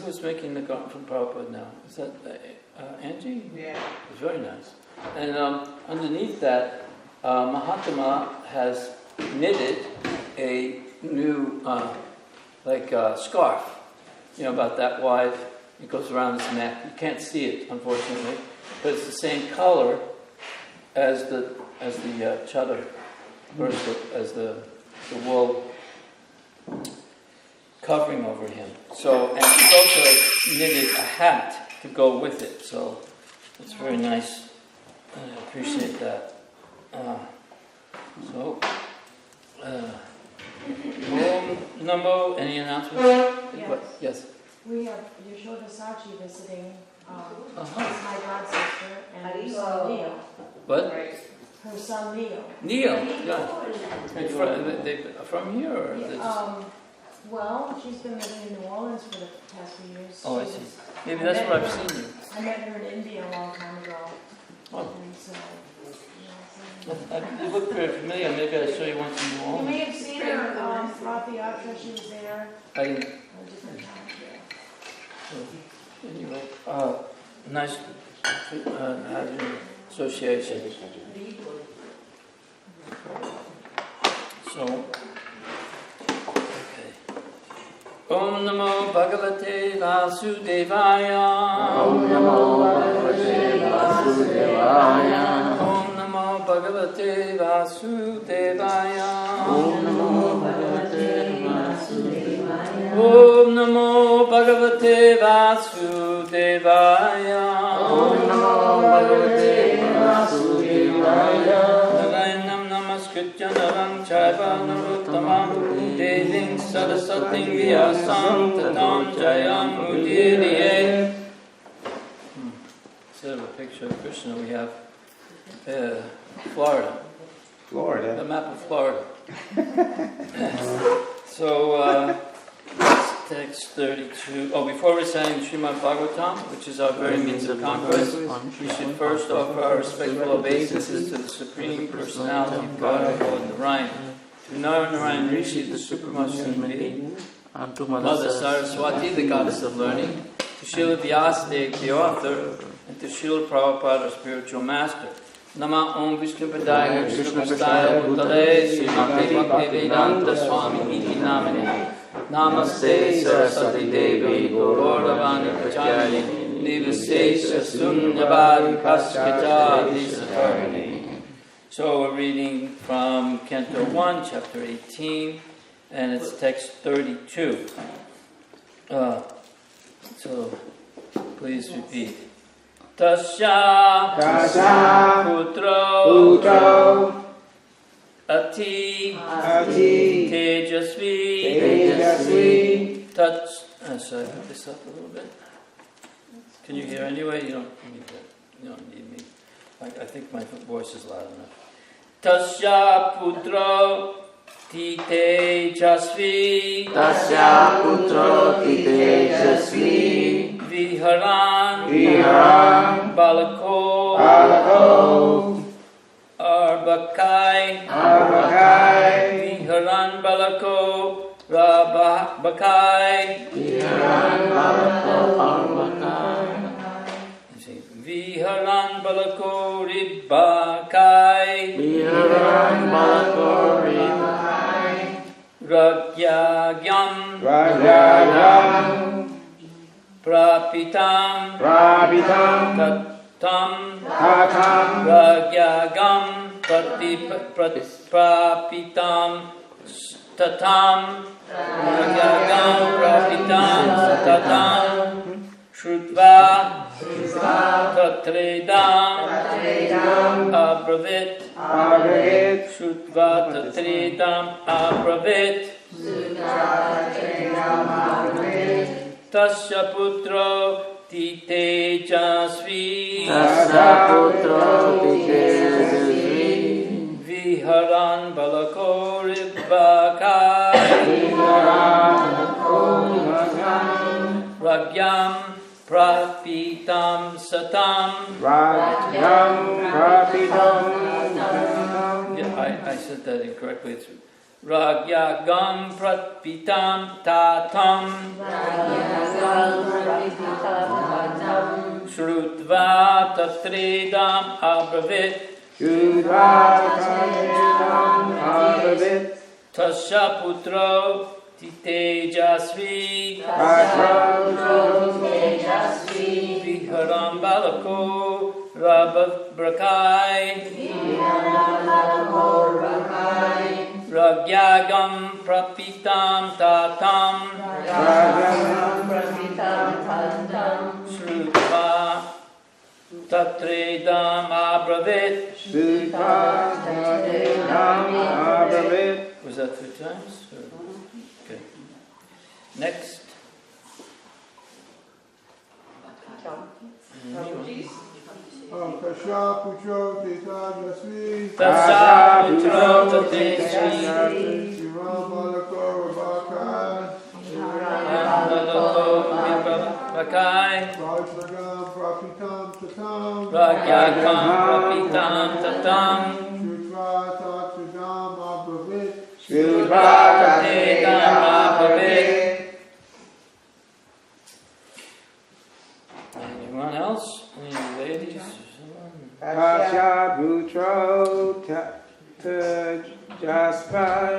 Who's making the garment from Prabhupada now? Is that Angie? Yeah. It's very nice. And underneath that, Mahatma has knitted a new, scarf. You know, about that wide. It goes around his neck. You can't see it, unfortunately, but it's the same color as the chadar, or as the wool covering over him. So, and he's also knitted a hat to go with it. So, it's very nice. I appreciate that. Namo, any announcements? Yes. What? Yes. We have Yashoda Sachi visiting. Is my god sister and her son Neil. What? Her son Neil. Neil. Yeah. They from here, or Yeah, well, she's been living in New Orleans for the past few years. Oh, I see. Maybe that's where I've seen you. I met her in India a long time ago. Oh. And so, You look very familiar. Maybe I saw you once in New you Orleans. may have seen her not sure she was there. I didn't. Or a different time, yeah. Anyway, nice having association. So, okay. Om Namo Bhagavate Vasudevaya. Om Namo Bhagavate Vasudevaya. Om Namo Bhagavate Vasudevaya. Om Namo Bhagavate Vasudevaya. Om Namo Bhagavate Vasudevaya. Om Namo Bhagavate Vasudevaya. Narayanam Namaskritya Naram Chaiva Narottamam Devim Sarasatim Vyasam Tatam Jayam Udiriye. Instead of a picture of Krishna, we have Florida. The map of Florida. So, text 32. Oh, before reciting Srimad Bhagavatam, which is our very means of conquest, we should first offer our respectful obeisances to the Supreme Personality of Godhead in the Rhine, to Narayan Rishi, the supremest human being, And to Mother Saraswati, the goddess of learning, to Srila Vyasadeva, the author, and to Srila Prabhupada, our spiritual master. Nama Om Vishnu Padaya Krishna Prastaya Bhutale Srimate Bhaktivedanta Swami Iti Namane Namaste Saraswati Devi Gauravani Prachari Nivasesha Sunyabhadi Kaskita Disatarani. So we're reading from Canto 1, Chapter 18, and it's text 32. So please repeat. Tasya Putro Ati Tejasvi Touch. Should I put this up a little bit? Can you hear anyway? You don't need that. You don't need me. I think my voice is loud enough. Tasya Putro Tejasvi Viharan Balako Arbakai Viharan Balako Rabakai Viharan Balako Ribakai Ragyagyam Prapitam Tatam Ragyagam Prapitam Tatam Ragyagam Prapitam Tatam Shrutva Tatredam Abravit Shrutva Tatredam Abravit Tasya Putro Titejasvi Viharan Balako Ribakai Ragyam Prapitam Satam. Yeah, I said that incorrectly. It's Ragyagam Prapitam Tatam Shrutva Tatredam Abravit Tasya Putro Titejasvi Viharam Balako Rababrakai Ragyagam Prapitam Tatam Shrutva Tatredam Abravit. Was that 3 times? Okay. Next. Tasya Putro Tejasvi Tasya Putro Tejasvi Viharam Balako Rabakai Ragyagam Prapitam Tatam Ragyagam Prapitam Tatam Shrutva Tatredam Abravit Shrutva Tatredam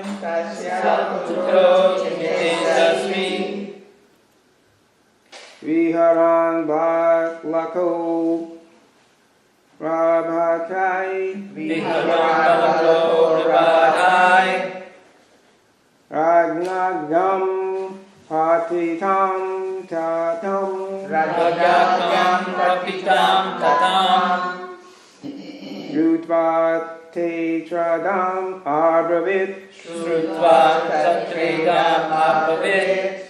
Putro Tejasvi Viharan Balako Rabhakai Viharan Balako Rabhakai Ragnagam Patitam Tatam Ragyagam Prapitam Tatam Rutva Tetradam Abravit Shrutva Tatridam Abhavit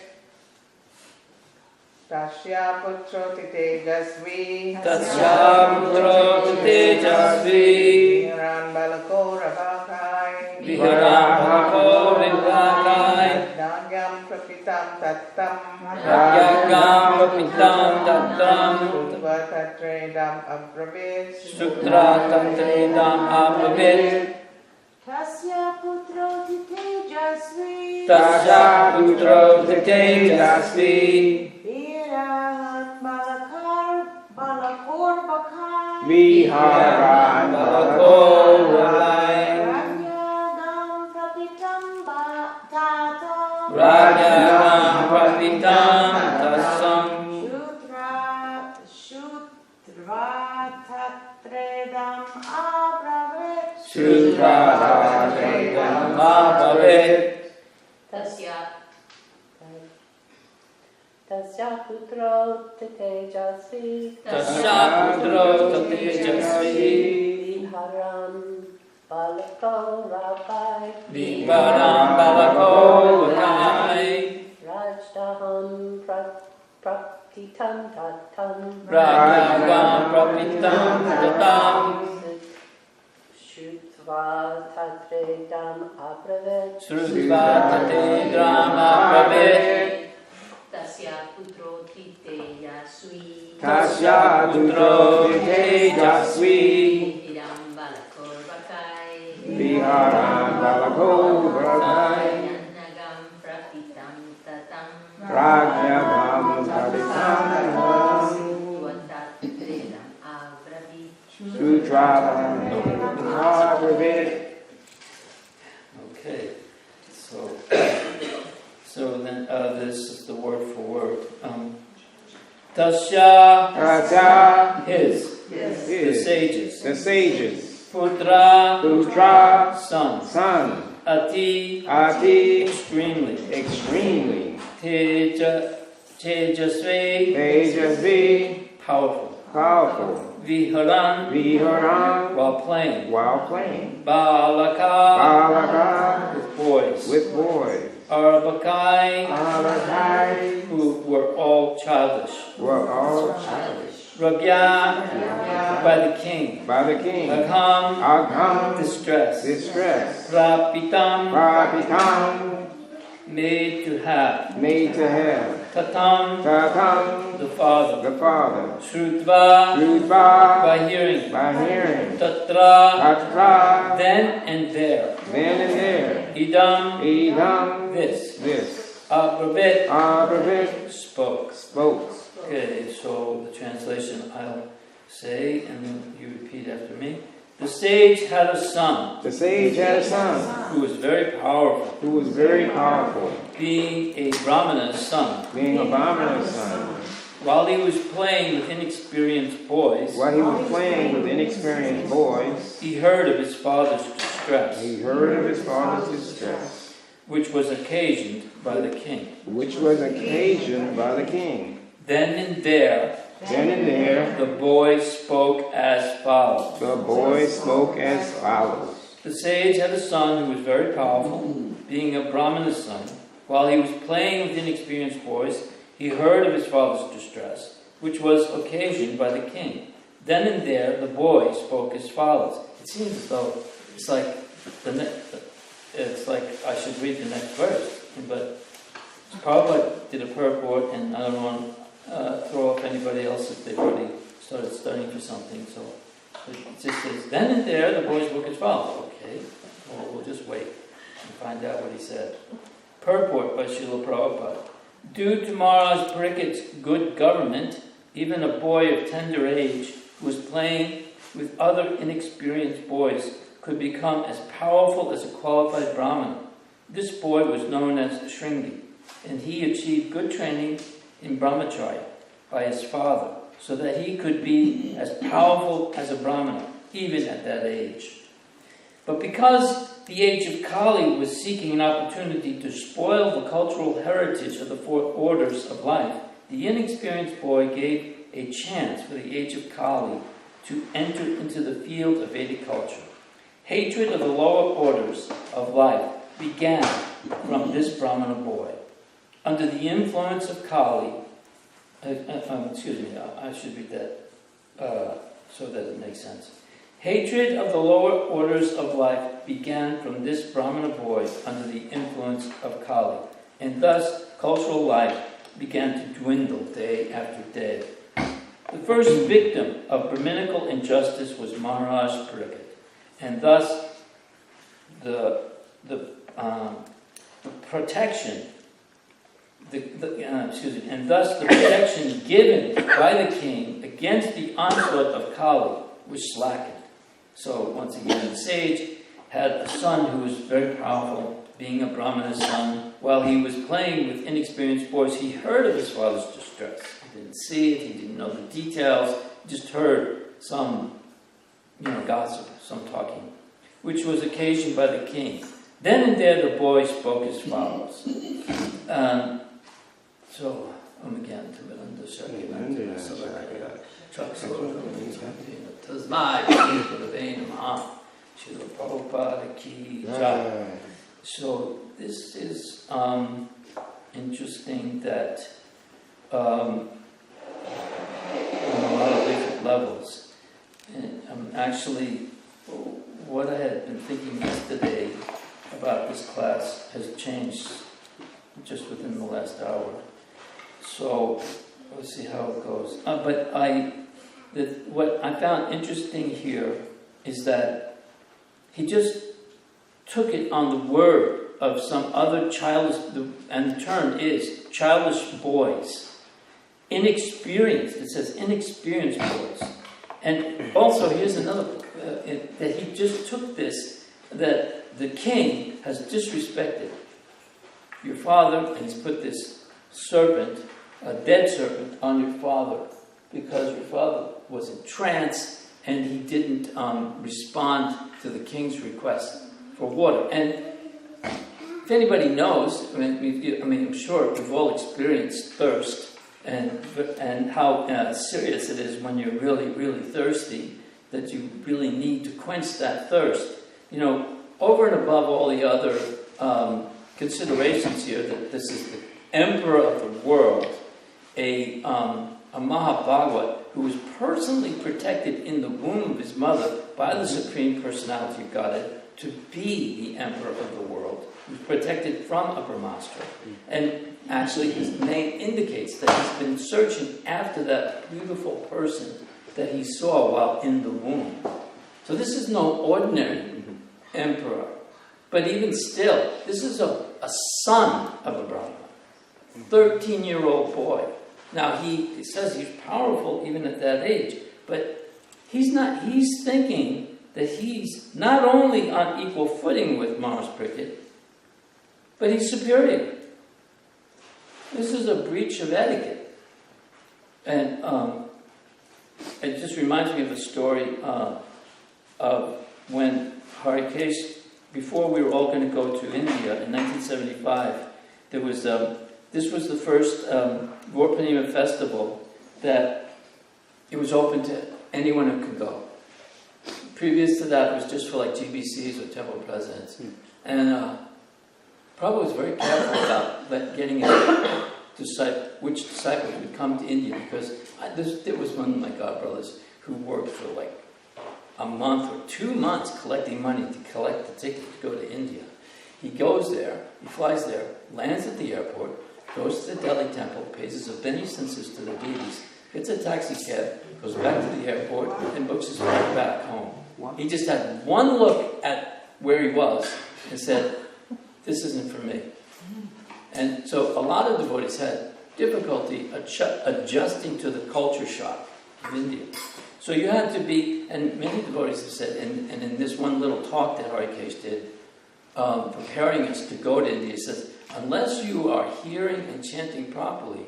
Tasya putro titejasvi Tasya Putro Tejasvi Viharan balako rabhakai Viharan Balako Rabhakai Ragyagam prapitam tattam Ragyagam Prapitam Tatam Rutva tatredam abravit Sutra Tatridam Abhavit Tasya putro titejasvi Tasya Putro Tejasvi Virahat balakor bakar Viharan Balako Rabhakai Ragyagam prapitam tatam Ragyagam Prapitam Tasam Shutra tatredam abravit Sutra Tatridam Abhavit Tasya putro tejasvi Tasya Putro Tejasvi Viharan balako rabai Viharan Balako Rabhakai Rajdahan prapitam tatam Ragyagam Prapitam Tatam Shutva tatredam abravit Shrutva Tatridam Abhavit Tasya putro titejasvi Tasya Putro Tejasvi Viharam balakor bakai Viharan Balako Rabhakai Ragyagam prapitam tatam Ragyagam Patitam Rutva tatredam abravit Sutra Abravit. Okay, so then this is the word for word. Tasya, Tasya his, the is sages. the sages. Putra, Putra, son. son. Ati, Ati, extremely. extremely. Tejasvi, Tejasvi, powerful. powerful. Viharan, Viharan, while playing. while playing. Balaka, Balaka, with boys. with boys. Arabakai, Alakai, who were all childish. were all childish. Ragya, by the king. By the king. Agham, Agham, distress. distress. Prapitam, Prapitam, made to have. made to have. Tatam, Tatam, the father. the father. Shrutva, Rutva, by hearing. by hearing. Tatra, Tatra, then and there. then and there. Idam, Edam, this. this. Abravit, Abravit, spoke. spoke. Okay, so the translation I'll say, and then you repeat after me. The sage had a son The sage had a son who was very powerful, who was very powerful, being a Brahmana's son. being a Brahmana's son. While he was playing with inexperienced boys, While he was playing with inexperienced boys, he heard of his father's distress, he heard of his father's distress, which was occasioned by the king. which was occasioned by the king. Then and there, Then and there, the boy spoke as follows. the boy spoke as follows. The sage had a son who was very powerful, being a Brahmana's son. While he was playing with inexperienced boys, he heard of his father's distress, which was occasioned by the king. Then and there, the boy spoke as follows. It seems as though it's like I should read the next verse, but Prabhupada did a purport, and I don't want to throw off anybody else if they've already started studying for something. So it just says, then and there, the boy spoke as follows. Okay, well, we'll just wait and find out what he said. Purport by Srila Prabhupada. Due to Maharaj Parikit's good government, even a boy of tender age who was playing with other inexperienced boys could become as powerful as a qualified Brahmana. This boy was known as Shringi, and he achieved good training in brahmacharya by his father, so that he could be as powerful as a brahmana, even at that age. But because the age of Kali was seeking an opportunity to spoil the cultural heritage of the four orders of life, the inexperienced boy gave a chance for the age of Kali to enter into the field of Vedic culture. Hatred of the lower orders of life began from this Brahmana boy. Under the influence of Kali, I should read that so that it makes sense. Hatred of the lower orders of life began from this Brahmana boy under the influence of Kali, and thus cultural life began to dwindle day after day. The first victim of Brahminical injustice was Maharaj Pariksit, and thus the protection given by the king against the onslaught of Kali was slackened. So once again, the sage had a son who was very powerful, being a Brahmana's son. While he was playing with inexperienced boys, he heard of his father's distress. He didn't see it, he didn't know the details, he just heard some gossip, some talking, which was occasioned by the king. Then and there the boy spoke as follows. So this is interesting that on a lot of different levels. And actually, what I had been thinking yesterday about this class has changed just within the last hour. So we'll see how it goes. What I found interesting here is that he just took it on the word of some other childish, and the term is childish boys. Inexperienced, it says inexperienced boys. And also, here's another, that he just took this, that the king has disrespected your father, and he's put this serpent, a dead serpent, on your father, because your father was in trance, and he didn't respond to the king's request for water. And if anybody knows, I'm sure we've all experienced thirst, and how serious it is when you're really, really thirsty, that you really need to quench that thirst. Over and above all the other considerations here, that this is the emperor of the world, a Mahabhagavad, who was personally protected in the womb of his mother by the Supreme Personality of Godhead to be the emperor of the world, who's protected from a Brahmastra. And actually his name indicates that he's been searching after that beautiful person that he saw while in the womb. So this is no ordinary emperor. But even still, this is a son of a Brahmana. 13-year-old boy. Now, he says he's powerful even at that age, but he's thinking that he's not only on equal footing with Maharaj Pariksit, but he's superior. This is a breach of etiquette. And it just reminds me of a story of when Harikesh, before we were all going to go to India in 1975, there was this was the first Vorpanima festival that it was open to anyone who could go. Previous to that, it was just for like GBCs or temple presidents. And Prabhu was very careful about getting which disciples would come to India, because there was one of my godbrothers who worked for like a month or 2 months collecting money to collect the ticket to go to India. He goes there, he flies there, lands at the airport, goes to the Delhi temple, pays his obeisances to the deities, gets a taxi cab, goes back to the airport, and books his flight back home. He just had one look at where he was and said, "This isn't for me." And so a lot of devotees had difficulty adjusting to the culture shock of India. So you had to be, and many devotees have said, and in this one little talk that Harikesh did, preparing us to go to India. He says, unless you are hearing and chanting properly,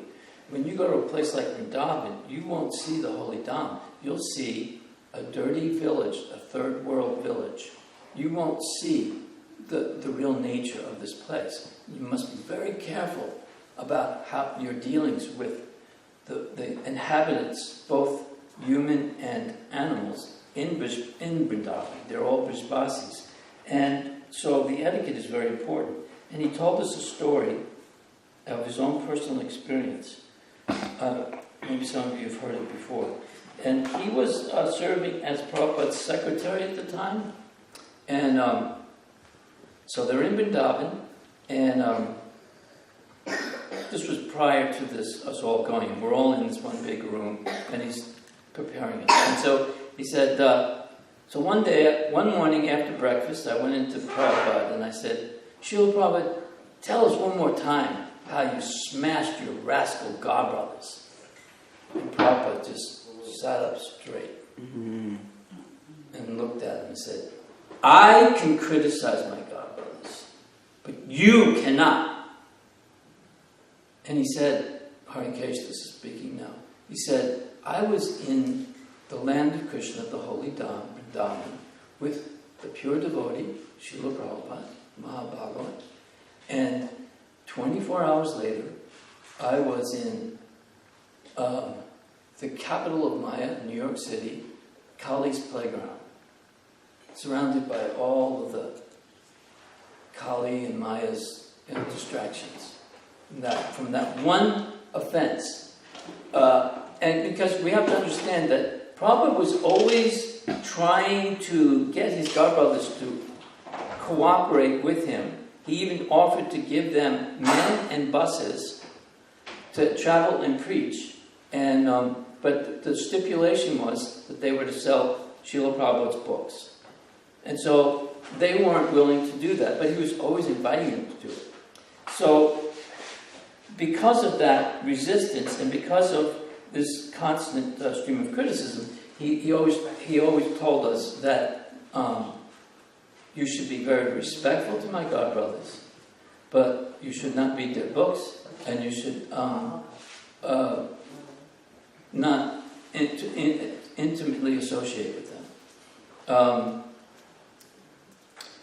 when you go to a place like Vrindavan, you won't see the holy Dham. You'll see a dirty village, a third world village. You won't see the real nature of this place. You must be very careful about how your dealings with the inhabitants, both human and animals, in Vrindavan. They're all Brajbasis. And so the etiquette is very important. And he told us a story of his own personal experience. Maybe some of you have heard it before. And he was serving as Prabhupada's secretary at the time. And so they're in Vrindavan, and this was prior to us all going. We're all in this one big room, and he's preparing it. And so he said, so one morning after breakfast, I went into Prabhupada and I said, Srila Prabhupada, tell us one more time how you smashed your rascal godbrothers. And Prabhupada just sat up straight and looked at him and said, I can criticize my godbrothers, but you cannot. And he said, Harikesh, this is speaking now, he said, I was in the land of Krishna, the holy Dham, Vrindavan, with the pure devotee, Srila Prabhupada, Mahabhagavat, and 24 hours later, I was in the capital of Maya, New York City, Kali's playground, surrounded by all of the Kali and Maya's distractions. From that one offense. And because we have to understand that Prabhupada was always trying to get his godbrothers to cooperate with him. He even offered to give them men and buses to travel and preach. And but the stipulation was that they were to sell Srila Prabhupada's books. And so they weren't willing to do that, but he was always inviting them to do it. So because of that resistance and because of this constant stream of criticism, he always told us that you should be very respectful to my godbrothers, but you should not read their books, and you should not intimately associate with them.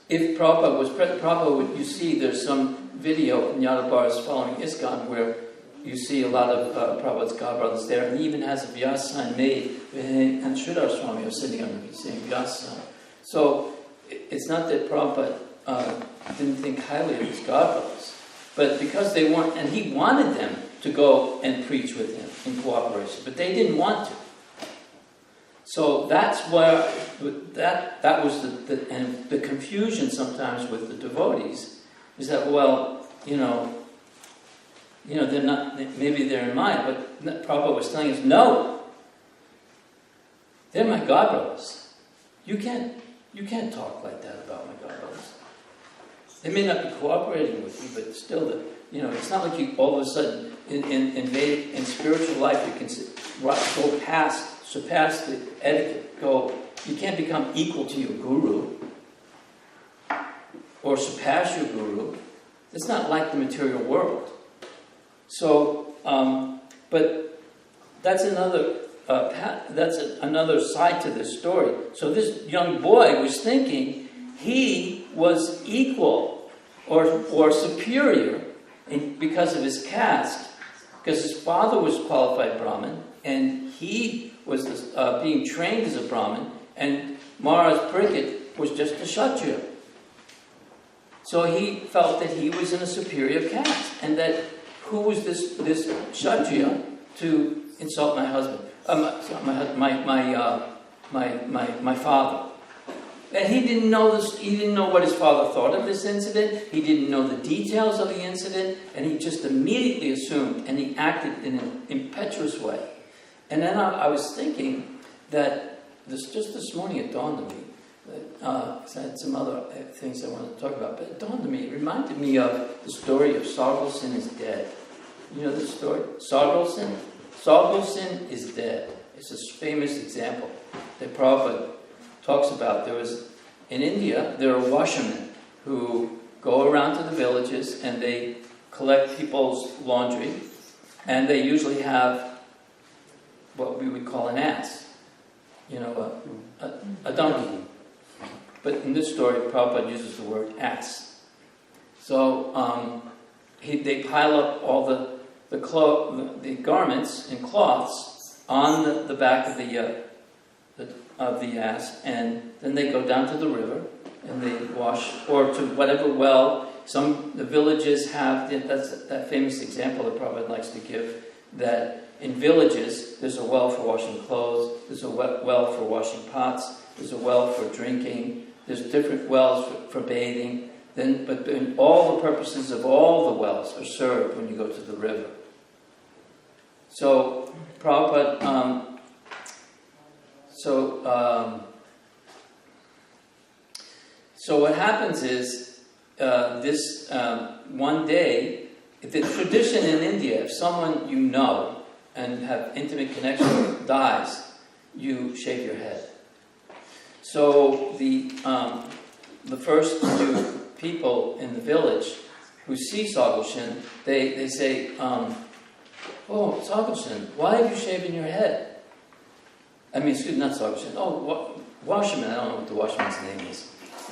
If Prabhupada was present, Prabhupada, you see there's some video in Yadavars following ISKCON where you see a lot of Prabhupada's godbrothers there, and he even has a Vyas sign made, and Sridhar Swami was sitting under the same Vyas sign. So it's not that Prabhupada didn't think highly of his godbrothers, but because they weren't, and he wanted them to go and preach with him in cooperation, but they didn't want to. So that's where that was the confusion sometimes with the devotees is that, well, you know they're not, maybe they're in Maya, but Prabhupada was telling us, no, they're my godbrothers. You can't talk like that about my godbrothers. They may not be cooperating with you, but still, it's not like you all of a sudden in spiritual life you can surpass the etiquette. You can't become equal to your guru or surpass your guru. It's not like the material world. So, but that's another another side to this story. So this young boy was thinking he was equal or superior because of his caste, because his father was qualified Brahmin, and he was being trained as a Brahmin, and Maharaj Pariksit was just a Kshatriya. So he felt that he was in a superior caste, and that who was this Kshatriya to insult my husband, my father? And he didn't know this. He didn't know what his father thought of this incident. He didn't know the details of the incident, and he just immediately assumed, and he acted in an impetuous way. And then I was thinking that just this morning it dawned on me. I had some other things I wanted to talk about, but it dawned on me. It reminded me of the story of Sargulsen is dead. You know the story? Sargulsen? Sargulsen is dead. It's a famous example that Prabhupada talks about. In India, there are washermen who go around to the villages and they collect people's laundry, and they usually have what we would call an ass, a donkey. But in this story, Prabhupada uses the word ass. So they pile up all the garments and cloths on the back of the ass, and then they go down to the river and they wash, or to whatever well. The villages have, that's that famous example that Prabhupada likes to give, that in villages there's a well for washing clothes, there's a well for washing pots, there's a well for drinking, there's different wells for bathing. But all the purposes of all the wells are served when you go to the river. So Prabhupada, so what happens is this one day, the tradition in India, if someone you know and have intimate connection with dies, you shave your head. So the first two people in the village who see Sagoshin, they say, "Oh, Sagoshin, why have you shaven your head?" Not Sagoshin. Oh, washerman. I don't know what the washerman's name is.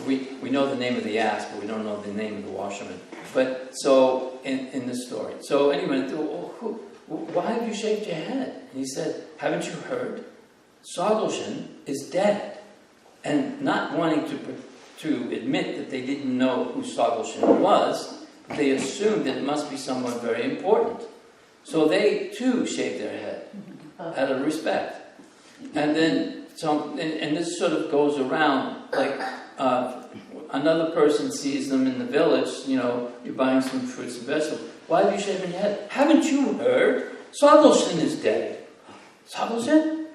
We know the name of the ass, but we don't know the name of the washerman. But so in this story. So anyway, why have you shaved your head? And he said, "Haven't you heard? Sagoshin is dead." And not wanting to admit that they didn't know who Sagoshin was, they assumed that it must be someone very important. So they too shaved their head out of respect. And then and this sort of goes around, like another person sees them in the village, you're buying some fruits and vegetables. Why have you shaven your head? Haven't you heard? Sagoshin is dead. Sagoshin?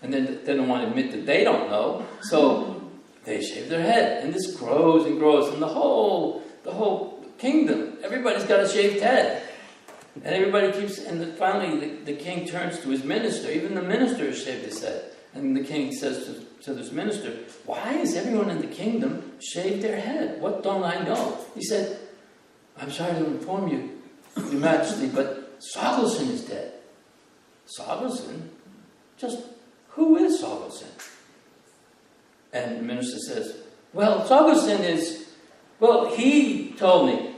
And then they don't want to admit that they don't know, so they shave their head, and this grows and grows, and the whole kingdom, everybody's got a shaved head, and everybody keeps. And then finally, the king turns to his minister. Even the minister has shaved his head, and the king says to this minister, "Why has everyone in the kingdom shaved their head? What don't I know?" He said, "I'm sorry to inform you, Your Majesty, but Sagoshin is dead." Sagoshin? Just who is Sagoshin? And the minister says, "Well, Sagoshin is, he told me."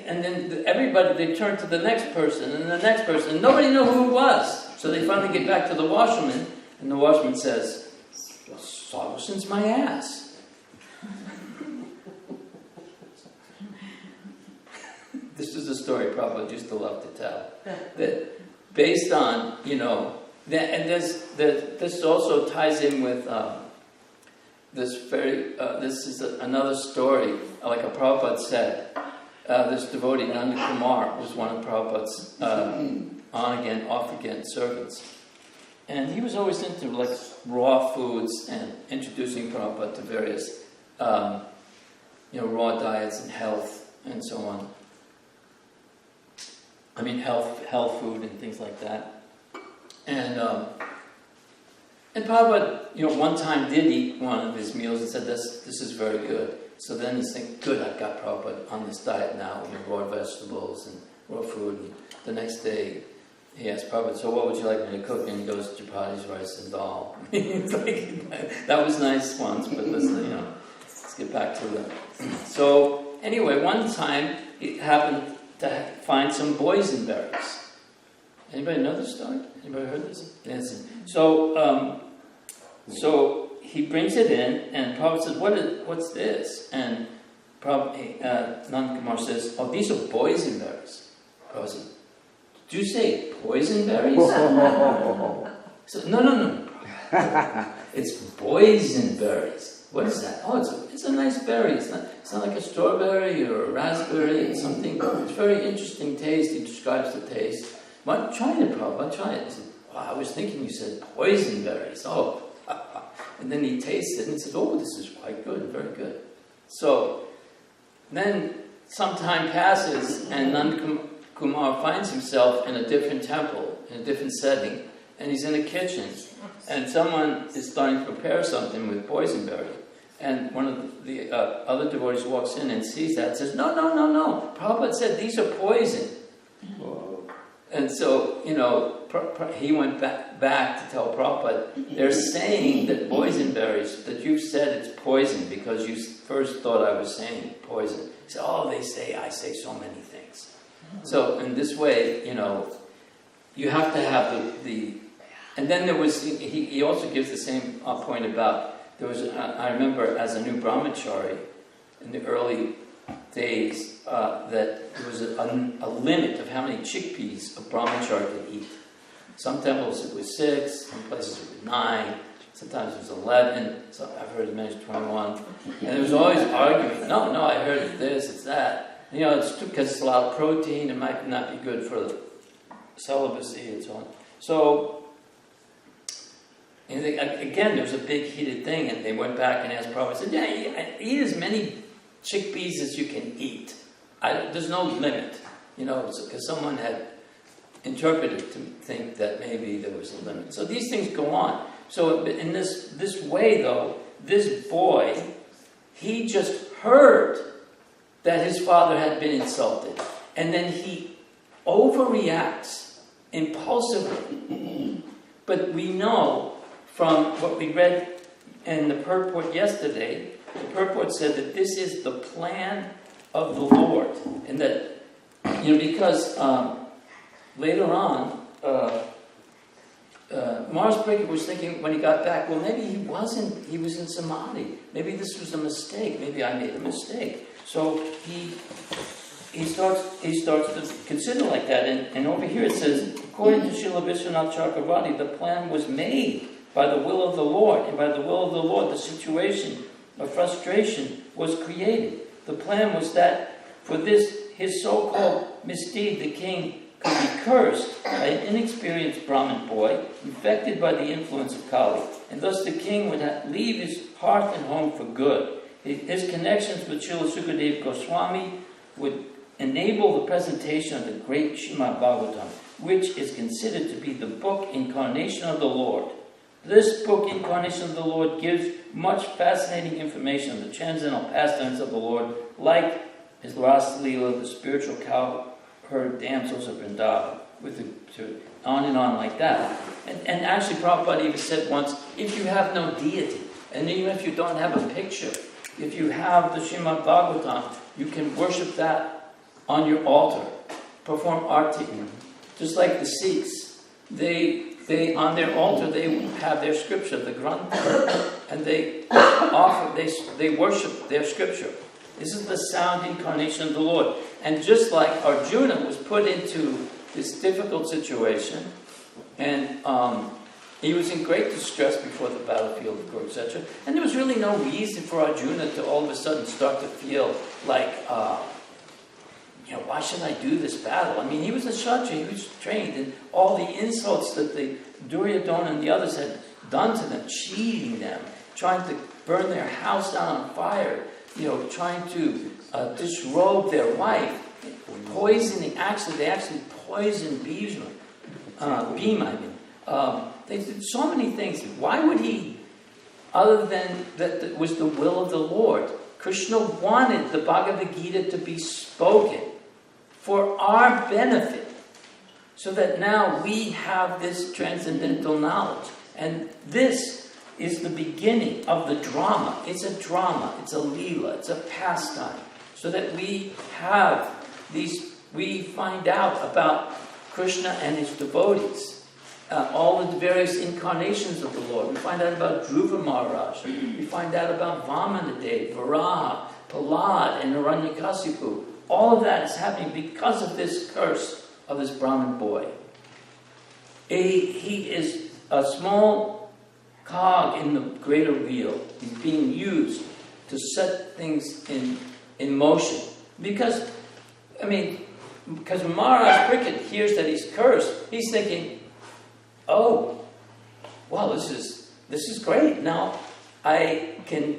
And then everybody, they turn to the next person and the next person, and nobody knew who it was. So they finally get back to the washerman, and the washerman says, "Well, Sagoshin's my ass." This is a story Prabhupada used to love to tell. That based on, and this also ties in with this is another story, like a Prabhupada said. This devotee, Nanda Kumar, was one of Prabhupada's on-again, off-again servants. And he was always into raw foods and introducing Prabhupada to various raw diets and health and so on. Health food and things like that. And Prabhupada, one time did eat one of his meals and said, this is very good. So then he's thinking, good, I've got Prabhupada on this diet now, raw vegetables and raw food. And the next day, he asked Prabhupada, "So what would you like me to cook?" And he goes, "Chapati's, rice, and dal." That was nice once, but let's get back to that. So anyway, one time he happened to find some boysenberries. Anybody know this story? Anybody heard this? Yes. So he brings it in, and Prabhupada says, "What's this?" And Nanda Kumar says, "Oh, these are boysenberries." Prabhupada says, "Did you say boysenberries?" So, no. It's boysenberries. What is that? Oh, it's a nice berry. It's not like a strawberry or a raspberry. It's something. It's very interesting taste. He describes the taste. Why try it, Prabhupada? Try it. He said, "Wow, I was thinking you said boysenberries." Oh. And then he tastes it and he says, "Oh, this is quite good, very good." So then some time passes and Nanda Kumar finds himself in a different temple, in a different setting, and he's in a kitchen. And someone is starting to prepare something with boysenberry. And one of the other devotees walks in and sees that and says, no. Prabhupada said these are poison. Whoa. And so, he went back to tell Prabhupada, they're saying that boysenberries, that you've said it's poison because you first thought I was saying poison. He said, I say so many things. So in this way, you have to have the and then there was, he also gives the same point about, there was, I remember as a new brahmachari in the early days, that there was a limit of how many chickpeas a brahmachari could eat. Some temples it was 6, some places it was 9, sometimes it was 11, so I've heard as many as 21. And there was always arguing, no, I heard it's this, it's that. It's because it's a lot of protein, it might not be good for the celibacy and so on. So, again, there was a big heated thing, and they went back and asked Prabhupada, said, eat as many chickpeas as you can eat. There's no limit, because someone had interpreted to think that maybe there was a limit. So these things go on. So in this way, though, this boy, he just heard that his father had been insulted, and then he overreacts impulsively. But we know from what we read in the purport yesterday, the purport said that this is the plan of the Lord. And that, because later on, Mars Prickett was thinking when he got back, well, maybe he was in Samadhi. Maybe this was a mistake. Maybe I made a mistake. So he starts to consider like that. And over here it says, according to Srila Vishwanath Chakravarti, the plan was made by the will of the Lord. And by the will of the Lord, the situation of frustration was created. The plan was that for this, his so-called misdeed, the king could be cursed by an inexperienced Brahmin boy infected by the influence of Kali. And thus the king would leave his hearth and home for good. His connections with Srila Sukadeva Goswami would enable the presentation of the great Srimad Bhagavatam, which is considered to be the book incarnation of the Lord. This book, Incarnation of the Lord, gives much fascinating information on the transcendental pastimes of the Lord, like his Rasa Leela, the spiritual cowherd damsels of Vrindavan, on and on like that. And actually, Prabhupada even said once, if you have no deity, and even if you don't have a picture, if you have the Srimad Bhagavatam, you can worship that on your altar, perform arti. Just like the Sikhs, they on their altar they have their scripture, the Granth, and they worship their scripture. This is the sound incarnation of the Lord. And just like Arjuna was put into this difficult situation, and he was in great distress before the battlefield of Kuru, etc. And there was really no reason for Arjuna to all of a sudden start to feel like, why should I do this battle? I mean, he was a Kshatriya, he was trained, and all the insults that the Duryodhana and the others had done to them, cheating them, trying to burn their house down on fire, trying to disrobe their wife, poisoning, they actually poisoned Bhima. They did so many things. Why would he, other than that it was the will of the Lord? Krishna wanted the Bhagavad Gita to be spoken for our benefit, so that now we have this transcendental knowledge. And this is the beginning of the drama. It's a drama, it's a leela, it's a pastime, so that we have we find out about Krishna and his devotees, all the various incarnations of the Lord. We find out about Dhruva Maharaj, we find out about Vamanadev, Varaha, Prahlad, and Hiranyakasipu. All of that is happening because of this curse of this Brahmin boy. He is a small cog in the greater wheel. He's being used to set things in motion. Because when Maharaj Prickett hears that he's cursed, he's thinking, oh, wow, this is great. Now I can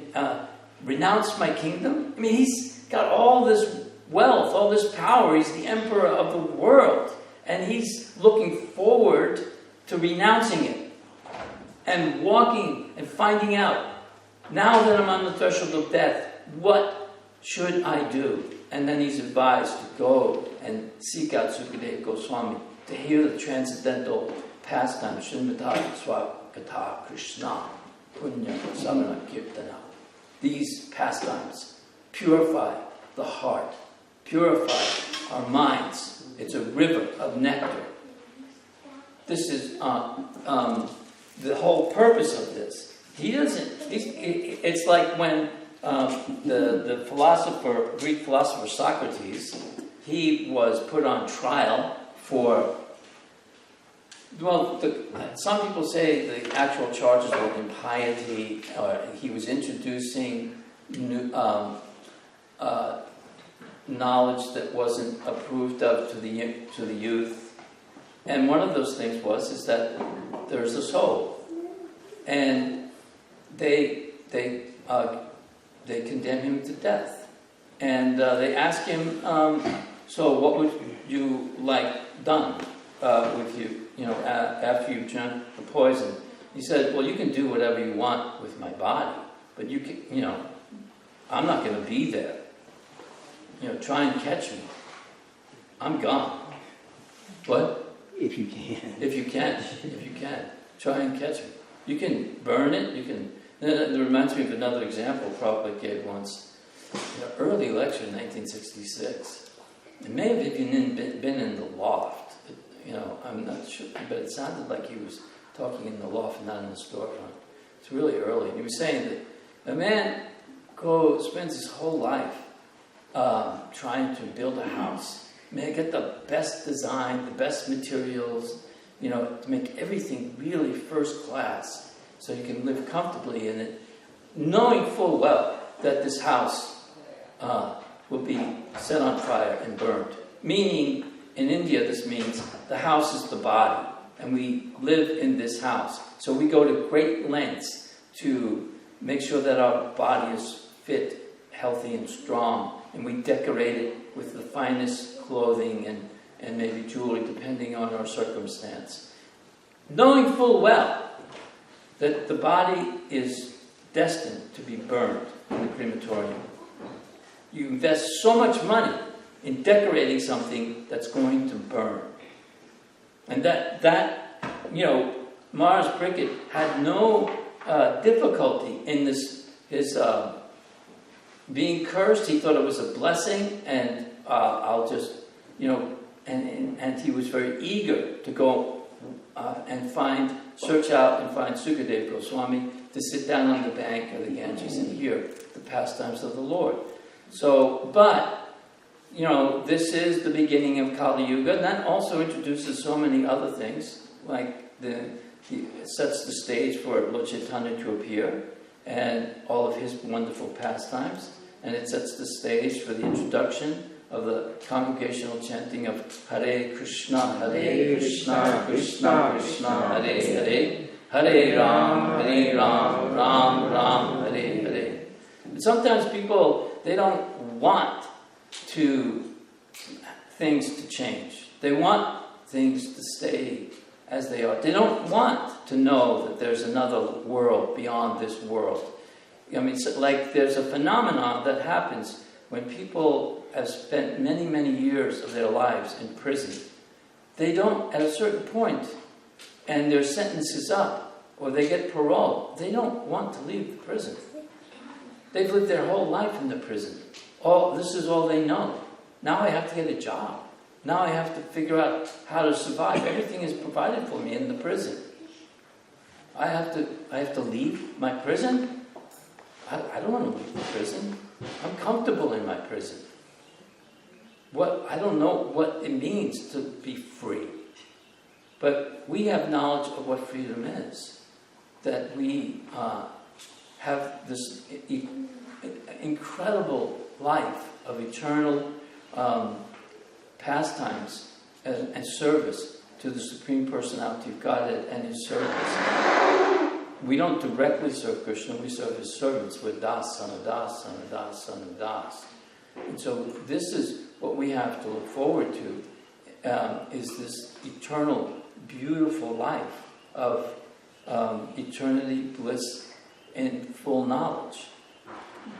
renounce my kingdom. He's got all this wealth, all this power. He's the emperor of the world. And he's looking forward to renouncing it and walking and finding out Now that I'm on the threshold of death, what should I do? And then he's advised to go and seek out Sukadeva Goswami to hear the transcendental pastime, Srimad Swakata Krishna, Punya Samana Kirtana. These pastimes purify the heart, purify our minds. It's a river of nectar. This is the whole purpose of this. He doesn't. It's like when the philosopher, Greek philosopher Socrates, he was put on trial for. Well, some people say the actual charges were impiety, or he was introducing new, knowledge that wasn't approved of to the youth, and one of those things is that there's a soul, and they condemn him to death, and they ask him, so what would you like done with you? After you've drunk the poison. He said, well, you can do whatever you want with my body, but you can, I'm not going to be there. Try and catch me. I'm gone. What? If you can. If you can. Try and catch me. You can burn it, you can... It reminds me of another example Prabhupada gave once. In an early lecture in 1966. It may have even been in the loft. I'm not sure, but it sounded like he was talking in the loft, not in the storefront. It's really early. And he was saying that a man spends his whole life trying to build a house. Get the best design, the best materials, to make everything really first class, so you can live comfortably in it, knowing full well that this house will be set on fire and burned. Meaning, in India, this means the house is the body, and we live in this house. So we go to great lengths to make sure that our body is fit, healthy, and strong, and we decorate it with the finest clothing and maybe jewelry, depending on our circumstance. Knowing full well that the body is destined to be burned in the crematorium. You invest so much money in decorating something that's going to burn. And that Mars Brickett had no difficulty in his being cursed. He thought it was a blessing, and and he was very eager to go search out and find Sukadeva Goswami to sit down on the bank of the Ganges and hear the pastimes of the Lord. This is the beginning of Kali Yuga, and that also introduces so many other things, like it sets the stage for Lord Chaitanya to appear, and all of his wonderful pastimes, and it sets the stage for the introduction of the congregational chanting of Hare Krishna, Krishna Krishna, Hare Hare, Hare Ram, Ram Ram, Hare Hare. And sometimes people, they don't want things to change. They want things to stay as they are. They don't want to know that there's another world beyond this world. There's a phenomenon that happens when people have spent many, many years of their lives in prison. They don't, at a certain point, and their sentence is up, or they get parole, they don't want to leave the prison. They've lived their whole life in the prison. This is all they know. Now I have to get a job. Now I have to figure out how to survive. Everything is provided for me in the prison. I have to leave my prison? I don't want to leave the prison. I'm comfortable in my prison. I don't know what it means to be free. But we have knowledge of what freedom is. That we have this incredible life of eternal pastimes and service to the Supreme Personality of Godhead and His servants. We don't directly serve Krishna, we serve His servants. We're Das, son of Das, son of Das, son of Das. And so this is what we have to look forward to, is this eternal, beautiful life of eternity, bliss, in full knowledge.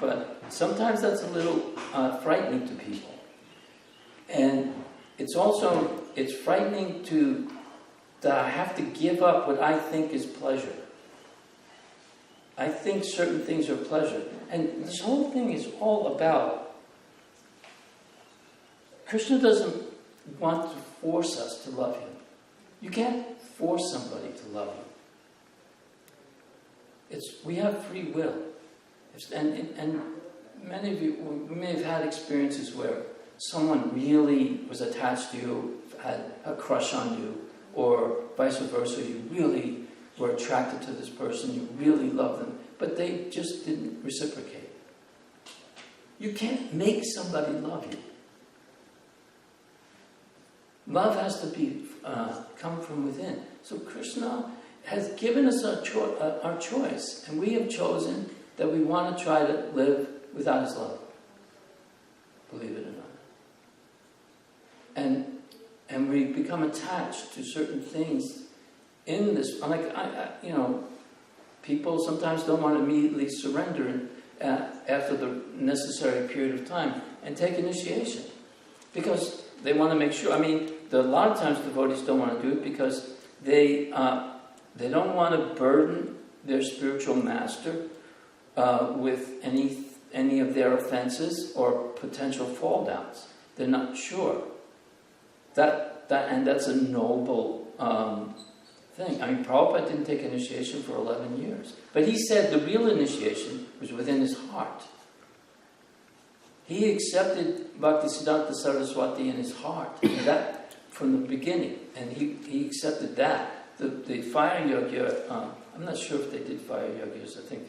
But sometimes that's a little frightening to people. And it's frightening that I have to give up what I think is pleasure. I think certain things are pleasure. And this whole thing is all about, Krishna doesn't want to force us to love him. You can't force somebody to love you. We have free will. And many of you, we may have had experiences where someone really was attached to you, had a crush on you, or vice versa, you really were attracted to this person, you really loved them, but they just didn't reciprocate. You can't make somebody love you. Love has to be come from within. So Krishna has given us our choice, and we have chosen that we want to try to live without his love. Believe it or not. And we become attached to certain things in this. Like, people sometimes don't want to immediately surrender after the necessary period of time and take initiation. Because they want to make sure. A lot of times devotees don't want to do it because they don't want to burden their spiritual master with any of their offenses or potential fall downs. They're not sure. And that's a noble thing. Prabhupada didn't take initiation for 11 years. But he said the real initiation was within his heart. He accepted Bhaktisiddhanta Saraswati in his heart. And that from the beginning. And he accepted that. The fire yogya, I'm not sure if they did fire yogyas. I think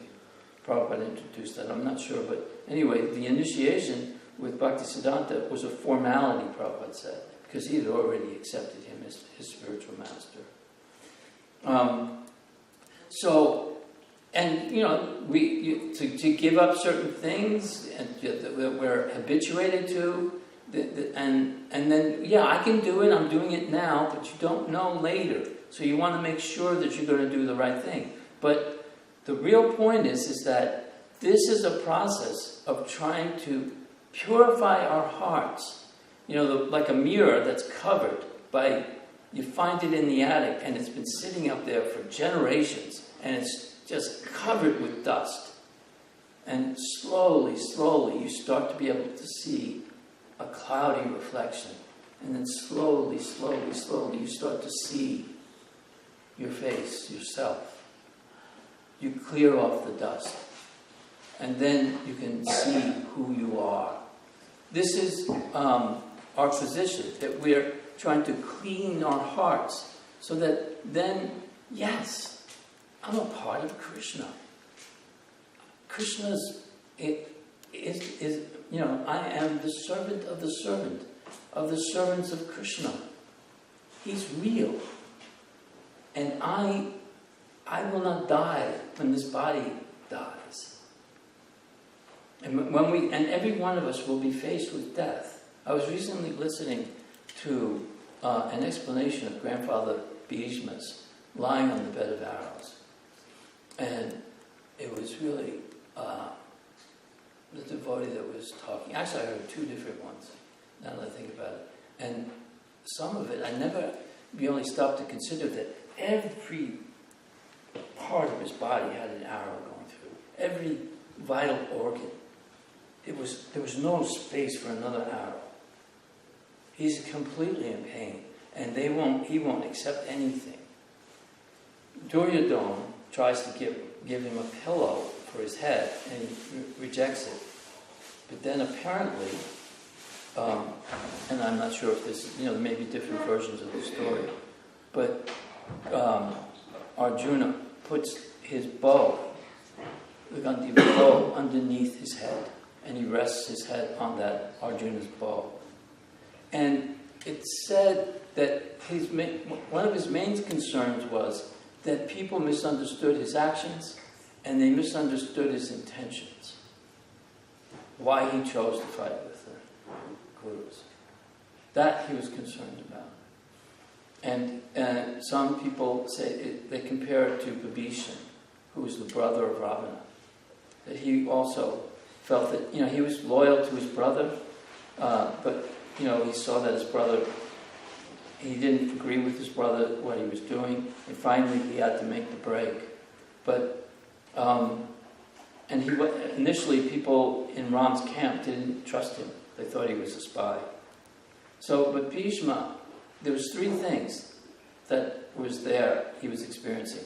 Prabhupada introduced that. I'm not sure. But anyway, the initiation with Bhaktisiddhanta was a formality, Prabhupada said, because he had already accepted him as his spiritual master. To give up certain things that we're habituated to, and then, I can do it, I'm doing it now, but you don't know later. So you want to make sure that you're going to do the right thing. But the real point is that this is a process of trying to purify our hearts. Like a mirror that's covered by, you find it in the attic and it's been sitting up there for generations and it's just covered with dust. And slowly you start to be able to see a cloudy reflection. And then slowly you start to see your face, yourself. You clear off the dust. And then you can see who you are. This is our position, that we're trying to clean our hearts so that then, yes, I'm a part of Krishna. Krishna's, I am the servant of the servants of Krishna. He's real. And I will not die when this body dies. And every one of us will be faced with death. I was recently listening to an explanation of Grandfather Bhishma's lying on the bed of arrows. And it was really the devotee that was talking. Actually, I heard two different ones, now that I think about it. And some of it, I never really stopped to consider that every part of his body had an arrow going through. Every vital organ. There was no space for another arrow. He's completely in pain, and he won't accept anything. Duryodhana tries to give him a pillow for his head, and he rejects it. But then apparently, and I'm not sure if this, there may be different versions of the story, but Arjuna puts his bow, the bow underneath his head, and he rests his head on that Arjuna's bow. And it's said that one of his main concerns was that people misunderstood his actions and they misunderstood his intentions. Why he chose to fight with the Gurus. That he was concerned about. And some people say they compare it to Vibhishan, who was the brother of Ravana, that he also felt that, he was loyal to his brother, but, he saw that his brother, he didn't agree with his brother, what he was doing, and finally he had to make the break. But, and initially people in Ram's camp didn't trust him. They thought he was a spy. So, but Bhishma, there was three things that was there he was experiencing.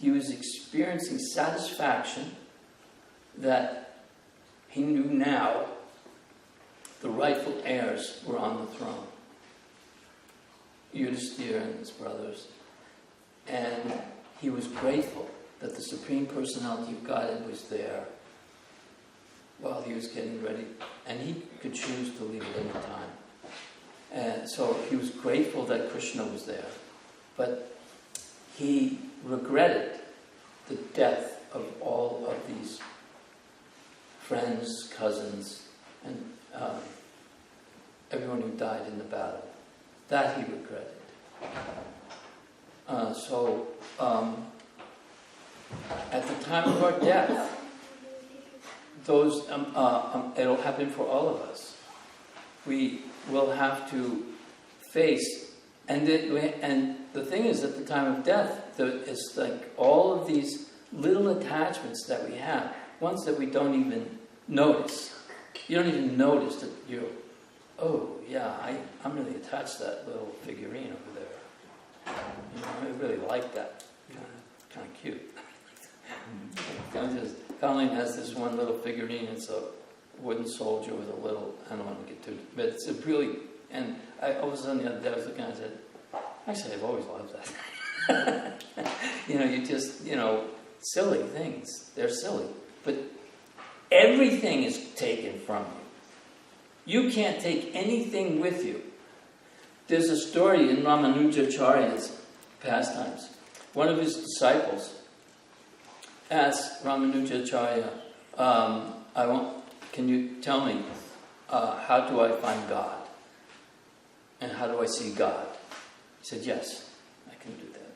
He was experiencing satisfaction that he knew now the rightful heirs were on the throne. Yudhisthira and his brothers. And he was grateful that the Supreme Personality of Godhead was there while he was getting ready. And he could choose to leave at any time. And so he was grateful that Krishna was there. But he regretted the death of all of these friends, cousins, and everyone who died in the battle. That he regretted. At the time of our death, those it'll happen for all of us. We will have to face, and the thing is, at the time of death, it's like all of these little attachments that we have, ones that we don't even notice. You don't even notice that you're, oh yeah, I'm really attached to that little figurine over there. I really like that. Kind of cute. Colleen has this one little figurine. It's a wooden soldier with a little, I don't want to get too, but it's a really, and all of a sudden the other day I was looking and I said, actually I've always loved that. You just, silly things. They're silly. But everything is taken from you. You can't take anything with you. There's a story in Ramanujacharya's pastimes. One of his disciples asked Ramanujacharya, can you tell me, how do I find God? And how do I see God? He said, yes, I can do that.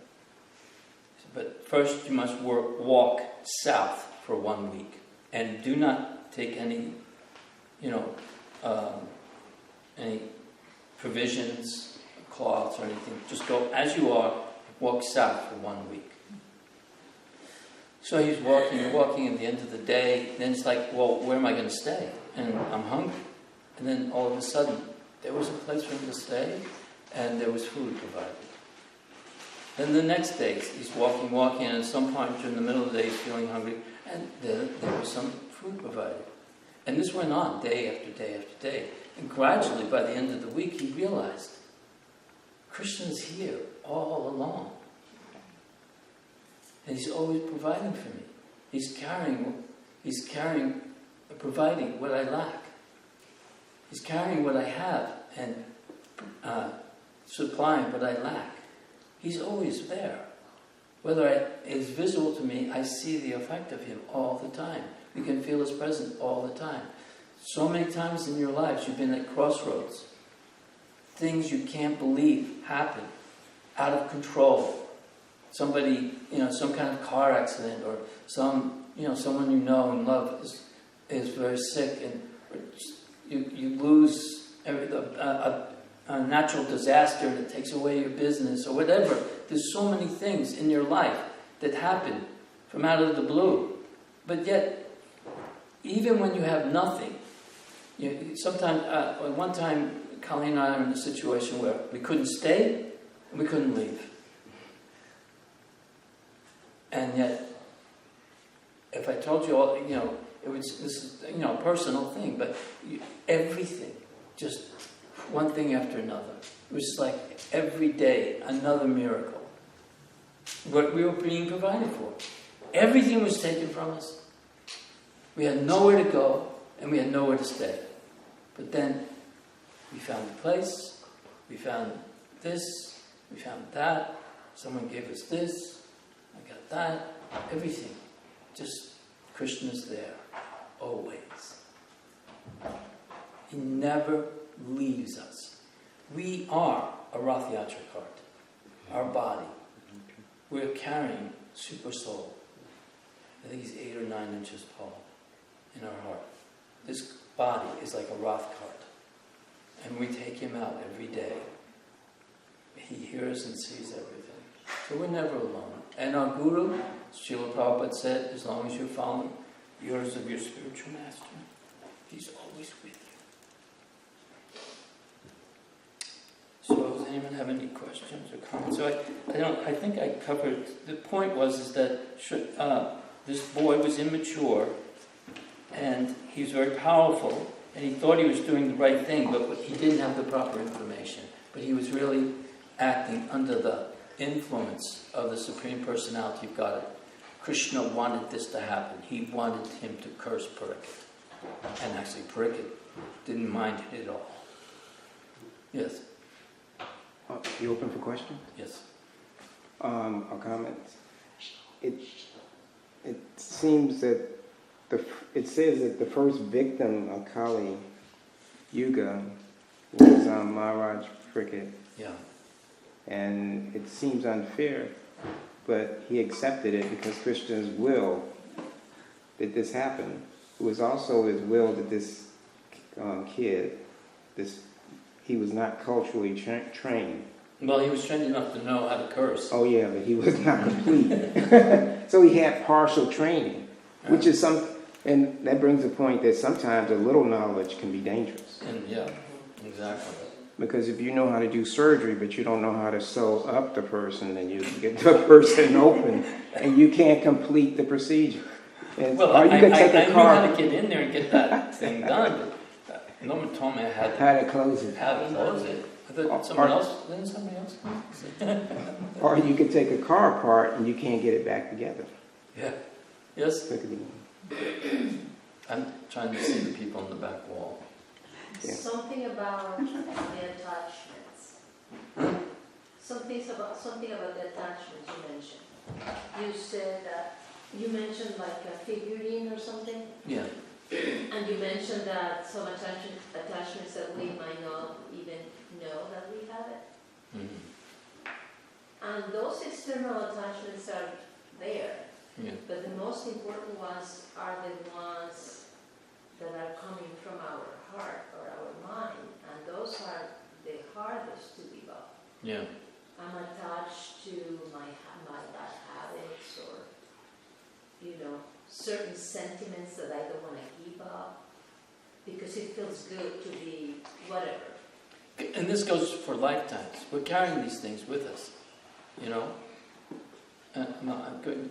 He said, but first you must walk south for 1 week. And do not take any provisions, cloths or anything. Just go as you are, walk south for 1 week. So he's walking, at the end of the day, then it's like, well, where am I going to stay? And I'm hungry. And then all of a sudden, there was a place for him to stay, and there was food provided. Then the next day, he's walking, and at some point during the middle of the day, he's feeling hungry, and there was some food provided. And this went on day after day after day. And gradually, by the end of the week, he realized, Krishna's here all along. And he's always providing for me. He's providing what I lack. He's carrying what I have and supplying what I lack. He's always there. Whether it's visible to me, I see the effect of him all the time. We can feel his presence all the time. So many times in your lives, you've been at crossroads. Things you can't believe happen out of control. Somebody, some kind of car accident, or someone you know and love is very sick, and you lose a natural disaster that takes away your business, or whatever. There's so many things in your life that happen from out of the blue. But yet, even when you have nothing, sometimes, one time, Colleen and I were in a situation where we couldn't stay and we couldn't leave. And yet, if I told you all, this is a personal thing, but everything, just one thing after another. It was like every day, another miracle. What we were being provided for. Everything was taken from us. We had nowhere to go, and we had nowhere to stay. But then, we found a place, we found this, we found that, someone gave us this, I got that, everything. Just Krishna's there, always. He never leaves us. We are a Rath Yatra cart, our body. We're carrying Super Soul. I think he's 8 or 9 inches tall in our heart. This body is like a Roth cart. And we take him out every day. He hears and sees everything. So we're never alone. And our Guru, Srila Prabhupada said, as long as you're following the orders of your spiritual master, he's always with you. So does anyone have any questions or comments? So I think I covered, the point is that this boy was immature and he was very powerful and he thought he was doing the right thing, but he didn't have the proper information. But he was really acting under the influence of the Supreme Personality of God. Krishna wanted this to happen. He wanted him to curse Parikshit. And actually Parikshit didn't mind it at all. Yes? You open for questions? Yes. Or comments? It seems that it says that the first victim of Kali Yuga was Maharaj Parikshit. Yeah. And it seems unfair, but he accepted it because Krishna's will that this happened. It was also his will that this kid, he was not culturally trained. Well, he was trained enough to know how to curse. Oh yeah, but he was not complete. So he had partial training, which is and that brings the point that sometimes a little knowledge can be dangerous. And yeah, exactly. Because if you know how to do surgery, but you don't know how to sew up the person, then you get the person open, and you can't complete the procedure. And Well, or you I could take a knew car. how to get in there and get that thing done, but no one told me I had How to close it. to close it. I thought didn't somebody else close it? Or you could take a car apart and you can't get it back together. Yeah. Yes? Look at the- I'm trying to see the people on the back wall. Yeah. Something about the attachments. Something about the attachments you mentioned. You said that you mentioned like a figurine or something, Yeah. and you mentioned that some attachments that we might not even know that we have it. Mm-hmm. And those external attachments are there, Yeah. but the most important ones are the ones that are coming from our heart or our mind, and those are the hardest to give up. Yeah. I'm attached to my bad habits or, certain sentiments that I don't want to give up because it feels good to be whatever. And this goes for lifetimes. We're carrying these things with us, No,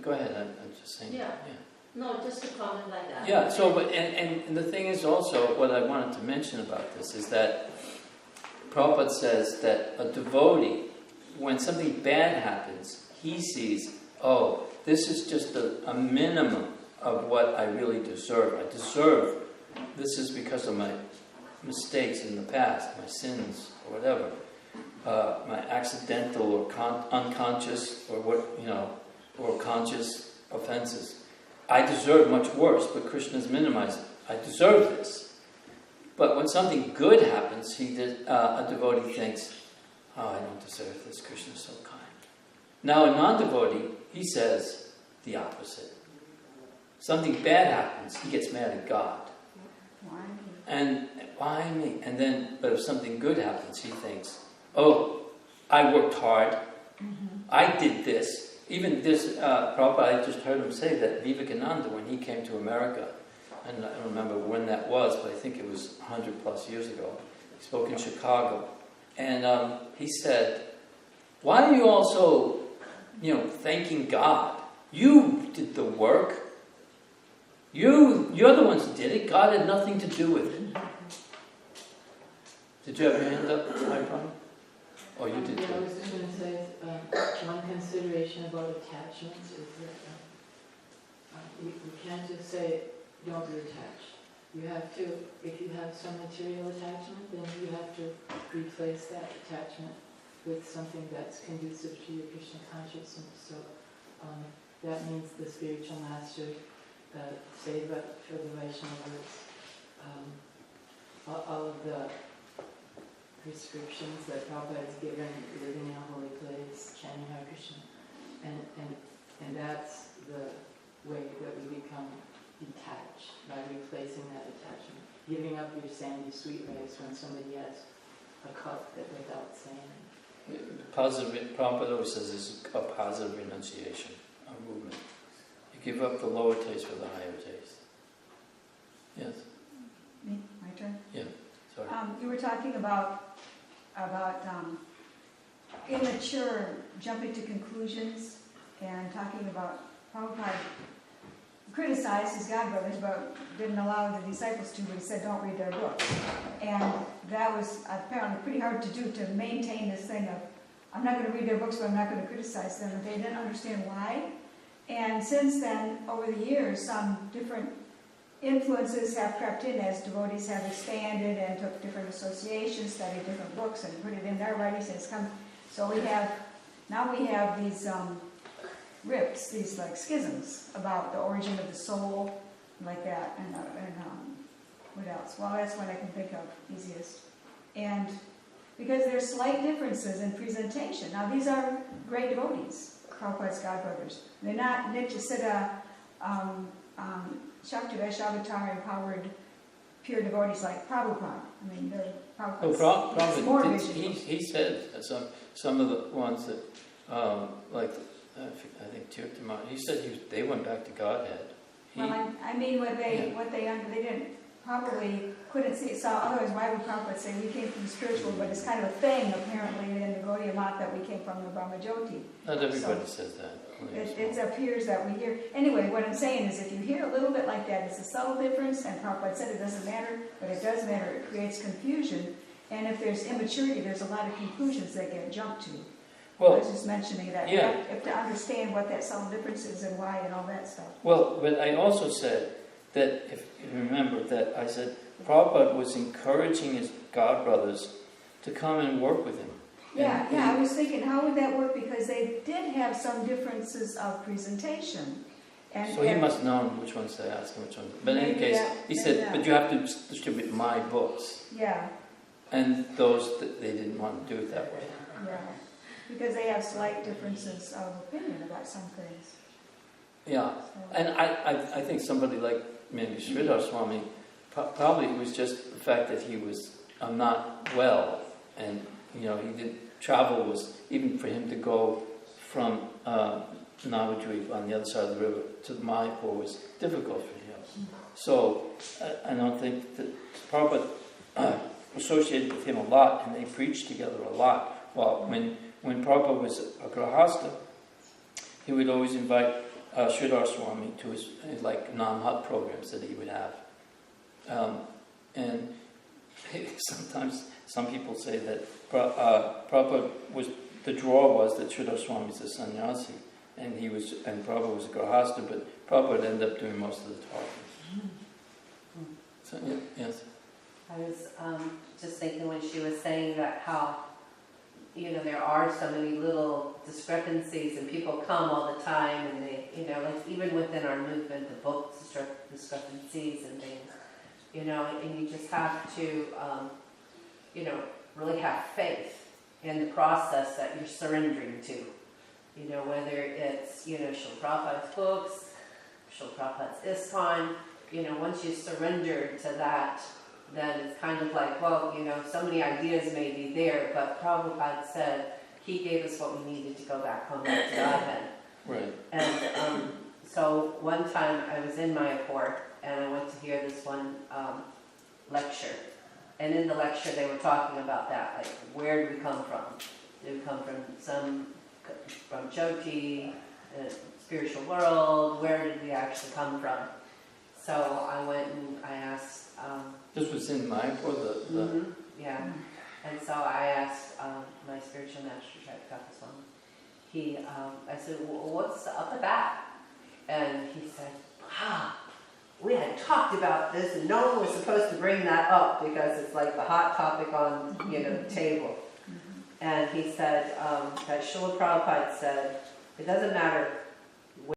go ahead. I'm just saying. Yeah. No, just a comment like that. Yeah. So, and the thing is also what I wanted to mention about this is that Prabhupada says that a devotee, when something bad happens, he sees, oh, this is just a minimum of what I really deserve. I deserve. This is because of my mistakes in the past, my sins or whatever, my accidental or unconscious or or conscious offenses. I deserve much worse, but Krishna's minimized it. I deserve this. But when something good happens, a devotee thinks, oh, I don't deserve this. Krishna's so kind. Now a non-devotee, he says the opposite. Something bad happens, he gets mad at God. And why me? And then, but if something good happens, he thinks, oh, I worked hard. I did this. Even this, Prabhupada, I just heard him say that Vivekananda, when he came to America, and I don't remember when that was, but I think it was 100 plus years ago, he spoke in Chicago. And he said, why are you all so, thanking God? You did the work. You're the ones who did it. God had nothing to do with it. Did you have your hand up, Prabhupada? Oh, you did I too. was just going to say, one consideration about attachments is that you can't just say, don't be attached. You have to, if you have some material attachment, then you have to replace that attachment with something that's conducive to your Krishna consciousness. So that means the spiritual master, Seva for the Vaishnavas, all of the prescriptions that Prabhupada has given, living in a holy place, chanting Hare Krishna, and that's the way that we become detached by replacing that attachment. Giving up your sandy sweet rice when somebody has a cup that without saying. Positive, Prabhupada always says this is a positive renunciation, a movement. You give up the lower taste for the higher taste. Yes? Me? My turn? Yeah, sorry. You were talking about immature jumping to conclusions and talking about Prabhupada criticized his godbrothers, but didn't allow the disciples to, but he said don't read their books. And that was apparently pretty hard to do, to maintain this thing of, I'm not going to read their books, but I'm not going to criticize them. And they didn't understand why. And since then, over the years, some different influences have crept in as devotees have expanded and took different associations, studied different books, and put it in their writings. And it's come. So we have these rifts, these like schisms about the origin of the soul, like that, and what else? Well, that's what I can think of easiest. And because there's slight differences in presentation. Now, these are great devotees, Prabhupada's godbrothers. They're not Nityasiddha, Shakti Vaishavatar empowered pure devotees like Prabhupada. I mean, they're Prabhupada. Prabhupada, he said some of the ones that, like, I think Tirthamar, he said they went back to Godhead. Well, I mean, they didn't, probably couldn't see it. So otherwise, why would Prabhupada say we came from the spiritual, but it's kind of a thing, apparently, in the Gaudiya Math that we came from the Brahmajyoti. Not everybody says that. It appears that we hear. Anyway, what I'm saying is if you hear a little bit like that, it's a subtle difference, and Prabhupada said it doesn't matter, but it does matter. It creates confusion. And if there's immaturity, there's a lot of conclusions that get jumped to. Well, I was just mentioning that. Yeah. You have to understand what that subtle difference is and why and all that stuff. Well, but I also said that, if you remember, that I said Prabhupada was encouraging his godbrothers to come and work with him. Yeah, I was thinking, how would that work? Because they did have some differences of presentation. So he must have known which ones to ask and which ones. But in any case, he said, but you have to distribute my books. Yeah. And those, they didn't want to do it that way. Yeah. Because they have slight differences of opinion about some things. Yeah. So. And I think somebody like maybe Sridhar Swami, probably it was just the fact that he was not well. And, he did travel was, even for him to go from Navadvip on the other side of the river to Mayapur was difficult for him. So I don't think that Prabhupada associated with him a lot, and they preached together a lot. Well, when Prabhupada was a Grahasta, he would always invite Sridhar Swami to his like Namhat programs that he would have. And sometimes some people say that Prabhupada the draw was that Sridhar Swami is a sannyasi, and Prabhupada was a Grahasta, but Prabhupada ended up doing most of the talking. So, yes? I was just thinking when she was saying that how, there are so many little discrepancies and people come all the time and they, like even within our movement, the book discrepancies and things, and you just have to, really have faith in the process that you're surrendering to. Whether it's, Srila Prabhupada's books, Srila Prabhupada's ISKCON, once you surrender to that, then it's kind of like, well, so many ideas may be there, but Prabhupada said he gave us what we needed to go back home to Godhead. Right. And so one time I was in Mayapur and I went to hear this one lecture. And in the lecture they were talking about that, like where did we come from? Did we come from Jyoti, the spiritual world? Where did we actually come from? So I went and I asked. This was in Mayapur, yeah. And so I asked my spiritual master, Shakti Swami. I said, well, what's up with that? And he said, we had talked about this and no one was supposed to bring that up because it's like the hot topic on, the table. And he said that Srila Prabhupada said, it doesn't matter